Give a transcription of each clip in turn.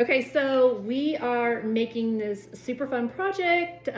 Okay, so we are making this super fun project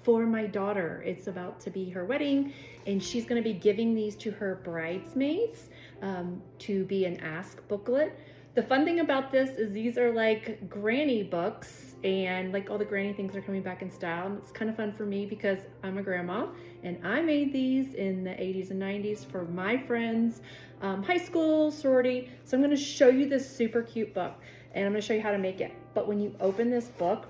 for my daughter. It's about to be her wedding, and she's going to be giving these to her bridesmaids to be an ask booklet. The fun thing about this is these are like granny books, and like all the granny things are coming back in style. And it's kind of fun for me because I'm a grandma, and I made these in the 80s and 90s for my friends, high school, sorority. So I'm going to show you this super cute book, and I'm going to show you how to make it. But when you open this book,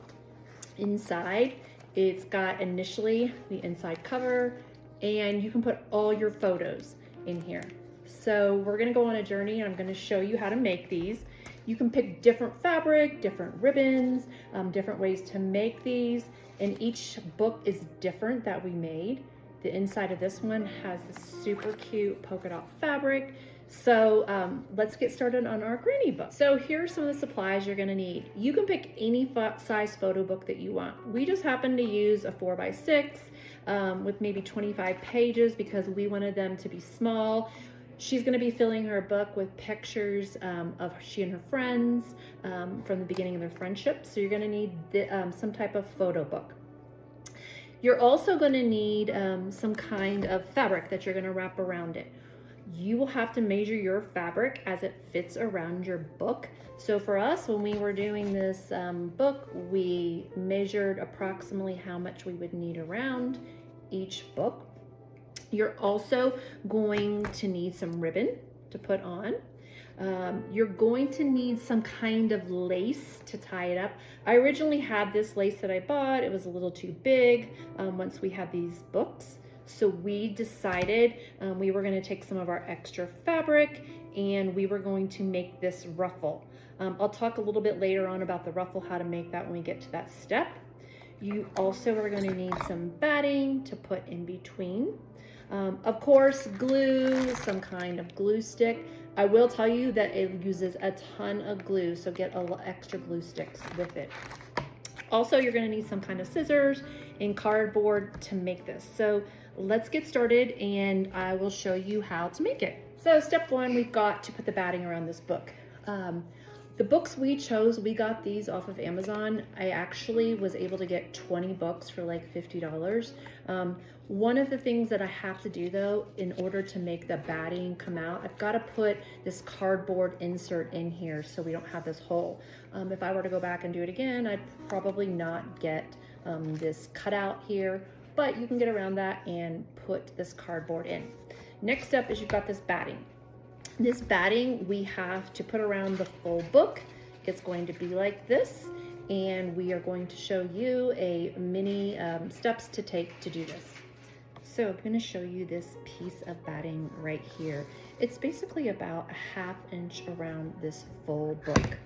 inside, it's got initially the inside cover, and you can put all your photos in here. So we're going to go on a journey, and I'm going to show you how to make these. You can pick different fabric, different ribbons, different ways to make these, and each book is different that we made. The inside of this one has this super cute polka dot fabric. So let's get started on our granny book. So here are some of the supplies you're gonna need. You can pick any size photo book that you want. We just happen to use a 4x6 with maybe 25 pages because we wanted them to be small. She's gonna be filling her book with pictures of she and her friends from the beginning of their friendship. So you're gonna need some type of photo book. You're also gonna need some kind of fabric that you're gonna wrap around it. You will have to measure your fabric as it fits around your book. So for us, when we were doing this book, we measured approximately how much we would need around each book. You're also going to need some ribbon to put on. You're going to need some kind of lace to tie it up. I originally had this lace that I bought. It was a little too big once we had these books. So we decided we were going to take some of our extra fabric and we were going to make this ruffle. I'll talk a little bit later on about the ruffle, how to make that when we get to that step. You also are going to need some batting to put in between. Of course, glue, some kind of glue stick. I will tell you that it uses a ton of glue, so get a little extra glue sticks with it. Also, you're going to need some kind of scissors and cardboard to make this. So let's get started and I will show you how to make it. So step one, we've got to put the batting around this book. The books we chose, we got these off of Amazon. I actually was able to get 20 books for like $50. One of the things that I have to do though, in order to make the batting come out, I've got to put this cardboard insert in here so we don't have this hole. If I were to go back and do it again, I'd probably not get this cutout here, but you can get around that and put this cardboard in. Next up is you've got this batting. This batting we have to put around the full book. It's going to be like this, and we are going to show you a mini steps to take to do this. So I'm going to show you this piece of batting right here. It's basically about a ½ inch around this full book.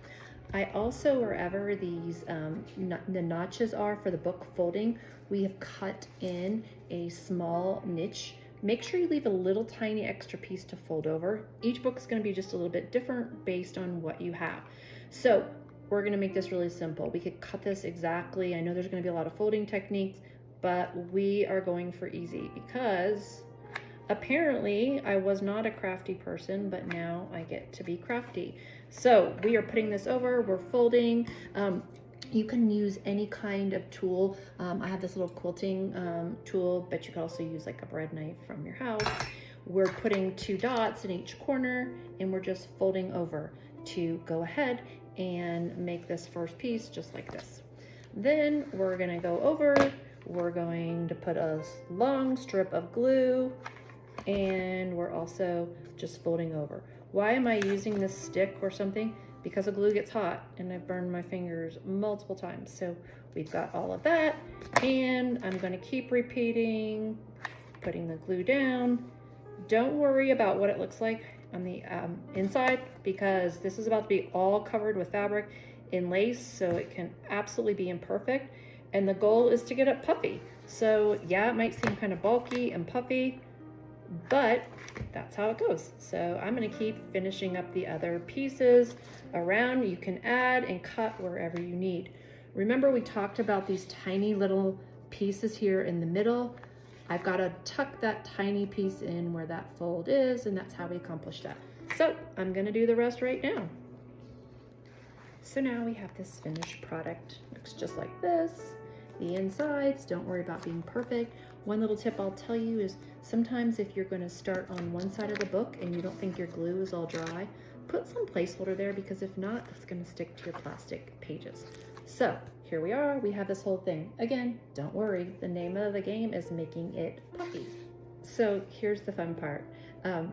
I also, wherever these the notches are for the book folding, we have cut in a small niche. Make sure you leave a little tiny extra piece to fold over. Each book is going to be just a little bit different based on what you have. So we're going to make this really simple. We could cut this exactly. I know there's going to be a lot of folding techniques, but we are going for easy because apparently I was not a crafty person, but now I get to be crafty. So we are putting this over, we're folding. You can use any kind of tool. I have this little quilting tool, but you could also use like a bread knife from your house. We're putting 2 dots in each corner and we're just folding over to go ahead and make this first piece just like this. Then we're gonna go over, we're going to put a long strip of glue, and we're also just folding over. Why am I using this stick or something? Because the glue gets hot and I've burned my fingers multiple times. So we've got all of that, and I'm gonna keep repeating, putting the glue down. Don't worry about what it looks like on the inside, because this is about to be all covered with fabric and lace, so it can absolutely be imperfect. And the goal is to get it puffy. So yeah, it might seem kind of bulky and puffy, but that's how it goes. So I'm gonna keep finishing up the other pieces around. You can add and cut wherever you need. Remember, we talked about these tiny little pieces here in the middle. I've got to tuck that tiny piece in where that fold is, and that's how we accomplish that. So I'm gonna do the rest right now. So now we have this finished product. Looks just like this. The insides, don't worry about being perfect. One little tip I'll tell you is sometimes if you're going to start on one side of the book and you don't think your glue is all dry, put some placeholder there, because if not, it's going to stick to your plastic pages. So here we are, we have this whole thing. Again, don't worry, the name of the game is making it puffy. So here's the fun part.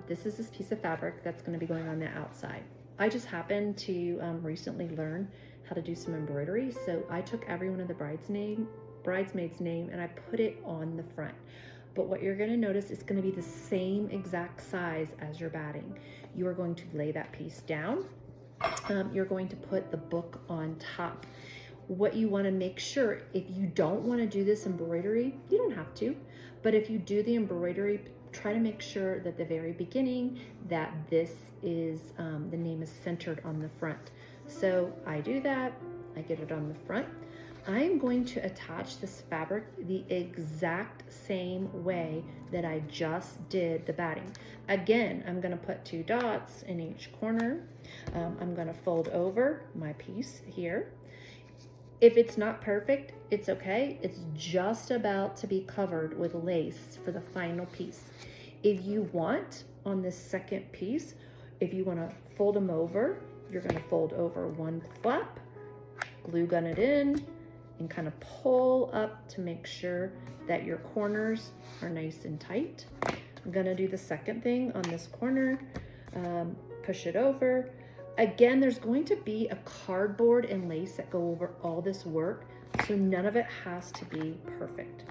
This is this piece of fabric that's going to be going on the outside. I just happened to recently learn how to do some embroidery, so I took every one of the bridesmaid's name and I put it on the front. But what you're going to notice is going to be the same exact size as your batting. You are going to lay that piece down. You're going to put the book on top. What you want to make sure, if you don't want to do this embroidery, you don't have to, but if you do the embroidery, try to make sure that the very beginning that this is, the name is centered on the front. So I do that, I get it on the front. I'm going to attach this fabric the exact same way that I just did the batting. Again, I'm going to put 2 dots in each corner. I'm going to fold over my piece here. If it's not perfect, it's okay. It's just about to be covered with lace for the final piece. If you want, on this second piece, if you want to fold them over, you're going to fold over one flap, glue gun it in, and kind of pull up to make sure that your corners are nice and tight. I'm going to do the second thing on this corner, push it over. Again, there's going to be a cardboard and lace that go over all this work, so none of it has to be perfect.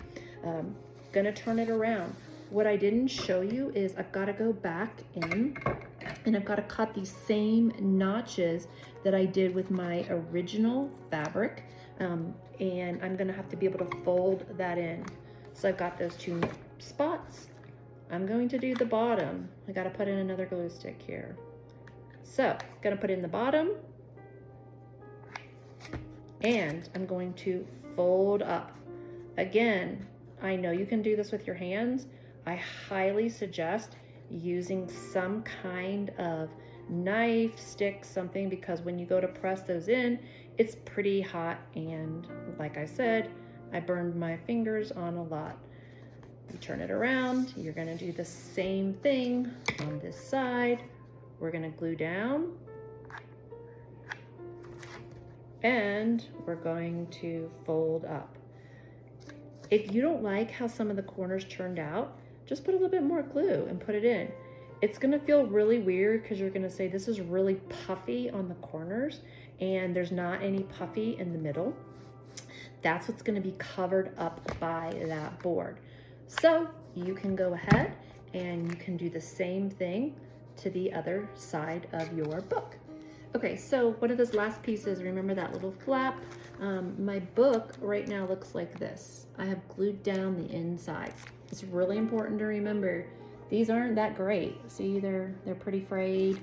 Gonna turn it around. What I didn't show you is I've got to go back in and I've got to cut these same notches that I did with my original fabric, and I'm gonna have to be able to fold that in. So I've got those 2 spots. I'm going to do the bottom. I got to put in another glue stick here. So, gonna put in the bottom, and I'm going to fold up. Again, I know you can do this with your hands. I highly suggest using some kind of knife, stick, something, because when you go to press those in, it's pretty hot, and like I said, I burned my fingers on a lot. You turn it around, you're gonna do the same thing on this side. We're gonna glue down, and we're going to fold up. If you don't like how some of the corners turned out, just put a little bit more glue and put it in. It's gonna feel really weird because you're gonna say this is really puffy on the corners and there's not any puffy in the middle. That's what's gonna be covered up by that board. So you can go ahead and you can do the same thing to the other side of your book. Okay, so one of those last pieces, remember that little flap? My book right now looks like this. I have glued down the inside. It's really important to remember these aren't that great. See, they're pretty frayed.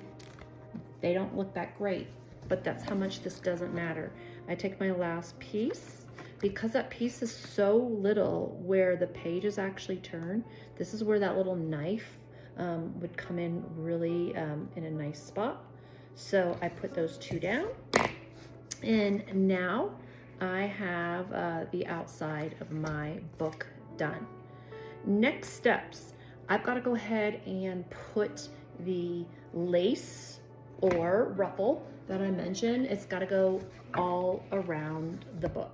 They don't look that great, but that's how much this doesn't matter. I take my last piece, because that piece is so little where the pages actually turn, this is where that little knife would come in really in a nice spot. So I put those 2 down, and now I have the outside of my book done. Next steps, I've got to go ahead and put the lace or ruffle that I mentioned. It's got to go all around the book.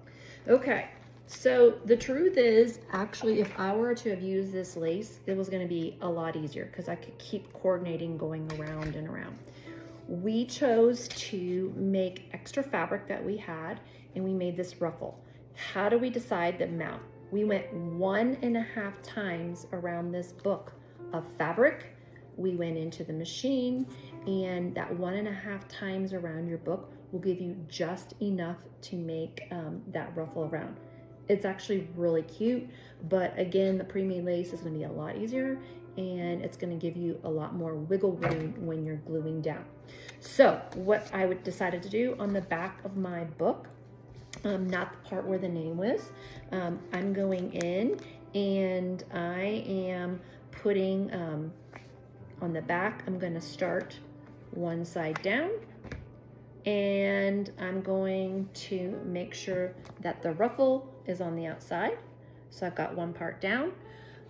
Okay, so the truth is, actually, if I were to have used this lace, it was going to be a lot easier because I could keep coordinating going around and around. We chose to make extra fabric that we had, and we made this ruffle. How do we decide the amount? We went 1.5 times around this book of fabric. We went into the machine, and that 1.5 times around your book will give you just enough to make that ruffle around. It's actually really cute, but again, the pre-made lace is going to be a lot easier, and it's going to give you a lot more wiggle room when you're gluing down. So what I decided to do on the back of my book, not the part where the name was, I'm going in and I am putting on the back, I'm going to start one side down, and I'm going to make sure that the ruffle is on the outside. So I've got one part down.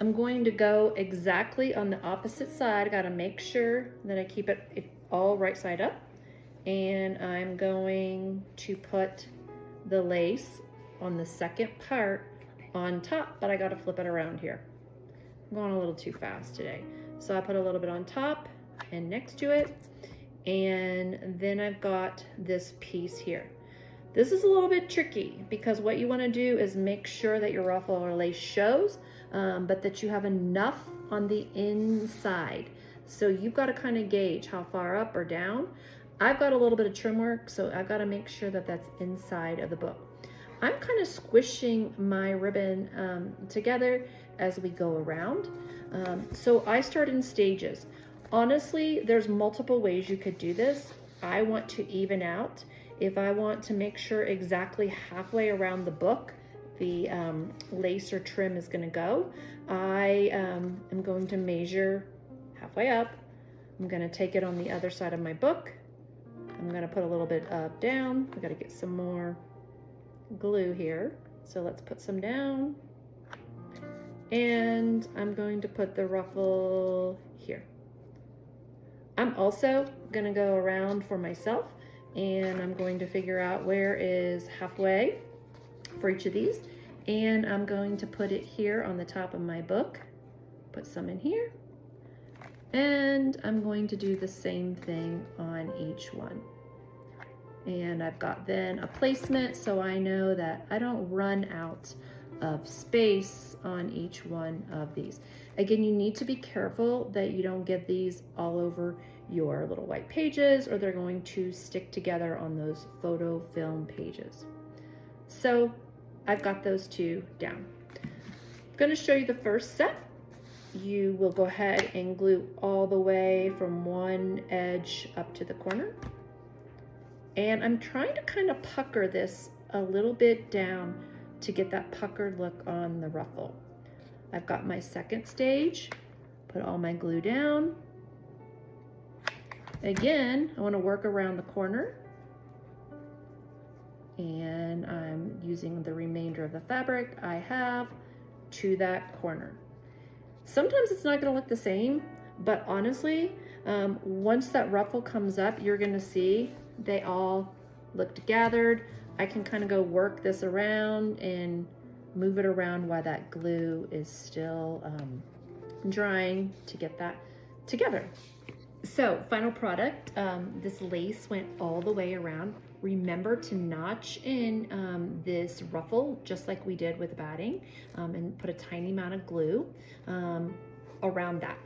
I'm going to go exactly on the opposite side. I gotta make sure that I keep it all right side up. And I'm going to put the lace on the second part on top, but I gotta flip it around here. I'm going a little too fast today. So I put a little bit on top and next to it. And then I've got this piece here. This is a little bit tricky because what you want to do is make sure that your ruffle or lace shows, but that you have enough on the inside. So you've got to kind of gauge how far up or down. I've got a little bit of trim work, so I've got to make sure that that's inside of the book. I'm kind of squishing my ribbon together as we go around. So I start in stages. Honestly, there's multiple ways you could do this. I want to even out. If I want to make sure exactly halfway around the book, the lace or trim is gonna go, I am going to measure halfway up. I'm gonna take it on the other side of my book. I'm gonna put a little bit up, down. We gotta get some more glue here. So let's put some down. And I'm going to put the ruffle here. I'm also gonna go around for myself and I'm going to figure out where is halfway for each of these. And I'm going to put it here on the top of my book, put some in here. And I'm going to do the same thing on each one. And I've got then a placement so I know that I don't run out of space on each one of these. Again, you need to be careful that you don't get these all over your little white pages or they're going to stick together on those photo film pages. So I've got those two down. I'm going to show you the first set. You will go ahead and glue all the way from one edge up to the corner. And I'm trying to kind of pucker this a little bit down to get that puckered look on the ruffle. I've got my second stage, put all my glue down. Again, I want to work around the corner and I'm using the remainder of the fabric I have to that corner. Sometimes it's not going to look the same, but honestly, once that ruffle comes up, you're going to see they all looked gathered. I can kind of go work this around and move it around while that glue is still drying to get that together. So final product, this lace went all the way around. Remember to notch in this ruffle just like we did with batting and put a tiny amount of glue around that.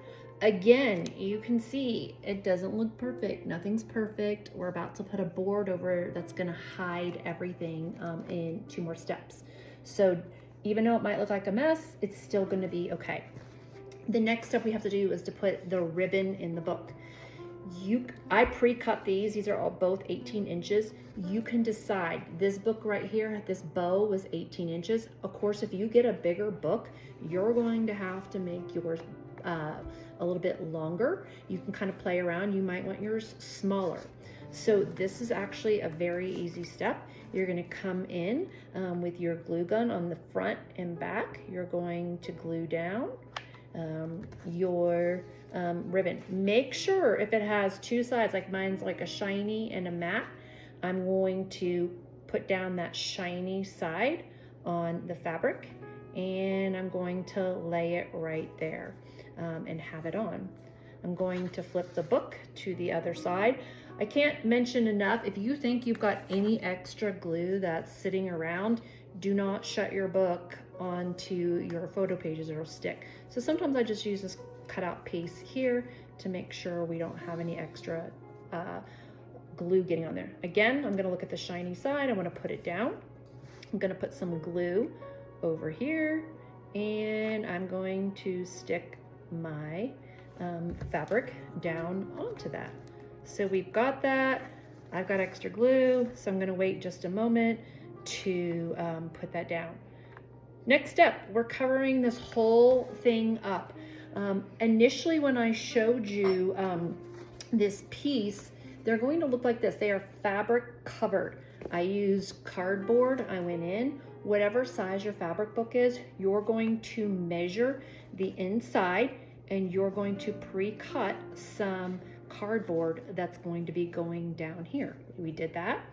Again, you can see it doesn't look perfect. Nothing's perfect. We're about to put a board over that's gonna hide everything in 2 more steps. So even though it might look like a mess, it's still gonna be okay. The next step we have to do is to put the ribbon in the book. I pre-cut these are all both 18 inches. You can decide. This book right here, this bow was 18 inches. Of course, if you get a bigger book, you're going to have to make yours a little bit longer. You can kind of play around. You might want yours smaller. So this is actually a very easy step. You're going to come in with your glue gun on the front and back. You're going to glue down your ribbon. Make sure if it has 2 sides, like mine's like a shiny and a matte, I'm going to put down that shiny side on the fabric and I'm going to lay it right there and have it on. I'm going to flip the book to the other side. I can't mention enough, if you think you've got any extra glue that's sitting around, do not shut your book onto your photo pages, it'll stick. So sometimes I just use this cutout piece here to make sure we don't have any extra glue getting on there. Again, I'm gonna look at the shiny side, I wanna put it down. I'm gonna put some glue over here and I'm going to stick my fabric down onto that. So we've got that. I've got extra glue, so I'm gonna wait just a moment to put that down. Next step, we're covering this whole thing up. Initially when I showed you this piece they're going to look like this. They are fabric covered. I used cardboard. I went in. Whatever size your fabric book is, you're going to measure the inside and you're going to pre-cut some cardboard that's going to be going down here. We did that.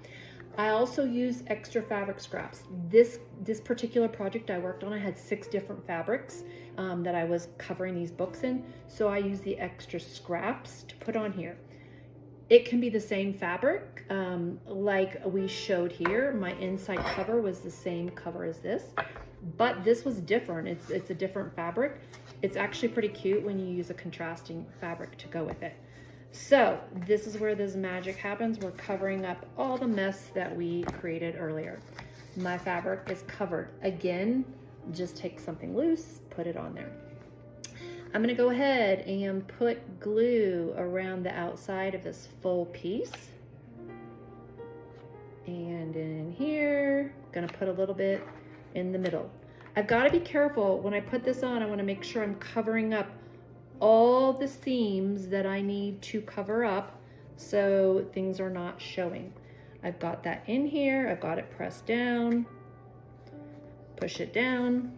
I also used extra fabric scraps. This particular project I worked on, I had 6 different fabrics that I was covering these books in. So I used the extra scraps to put on here. It can be the same fabric, like we showed here. My inside cover was the same cover as this, but this was different. It's a different fabric. It's actually pretty cute when you use a contrasting fabric to go with it. So this is where this magic happens. We're covering up all the mess that we created earlier. My fabric is covered. Again, just take something loose, put it on there. I'm gonna go ahead and put glue around the outside of this full piece. And in here, gonna put a little bit in the middle. I've gotta be careful when I put this on. I wanna make sure I'm covering up all the seams that I need to cover up so things are not showing. I've got that in here. I've got it pressed down. Push it down.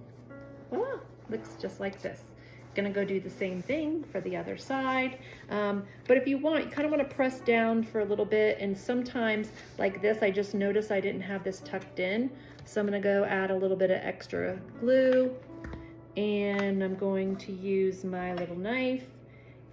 Voila, looks just like this. Gonna go do the same thing for the other side. But if you want, you kind of want to press down for a little bit, and sometimes like this, I just noticed I didn't have this tucked in. So I'm gonna go add a little bit of extra glue, and I'm going to use my little knife,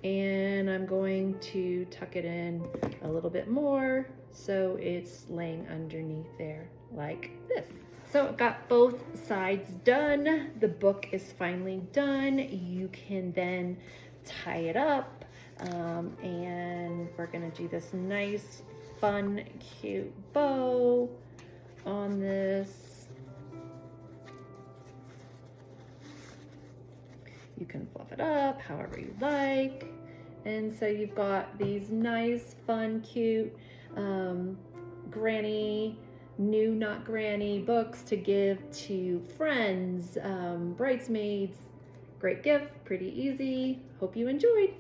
and I'm going to tuck it in a little bit more so it's laying underneath there like this. So I've got both sides done. The book is finally done. You can then tie it up, and we're gonna do this nice, fun, cute bow on this. You can fluff it up however you like. And so you've got these nice, fun, cute granny, new not granny books to give to friends, bridesmaids. Great gift, pretty easy. Hope you enjoyed.